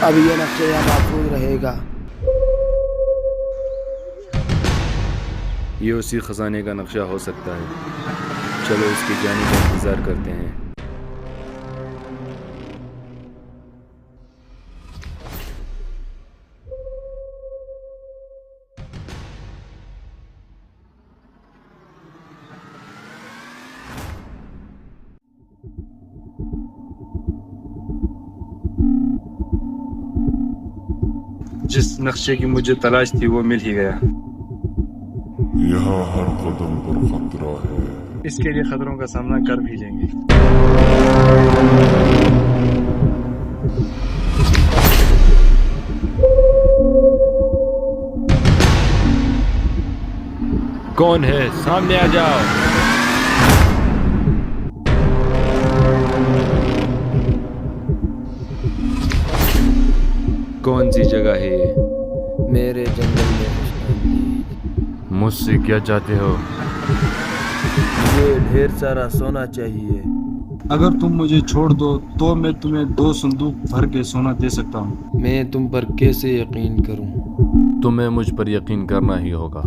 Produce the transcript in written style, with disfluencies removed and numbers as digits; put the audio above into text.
اب یہ نقشہ یہاں محفوظ رہے گا۔ یہ اسی خزانے کا نقشہ ہو سکتا ہے، چلو اس کی جانب انتظار کرتے ہیں۔ جس نقشے کی مجھے تلاش تھی وہ مل ہی گیا۔ یہاں ہر قدم پر خطرہ ہے، اس کے لیے خطروں کا سامنا کر بھی لیں گے۔ کون ہے؟ سامنے آ جاؤ۔ کون سی جگہ ہے یہ؟ میرے جنگل میں خوش آمدید۔ مجھ سے کیا چاہتے ہو؟ مجھے ڈھیر سارا سونا چاہیے۔ اگر تم مجھے چھوڑ دو تو میں تمہیں 2 صندوق بھر کے سونا دے سکتا ہوں۔ میں تم پر کیسے یقین کروں؟ تمہیں مجھ پر یقین کرنا ہی ہوگا۔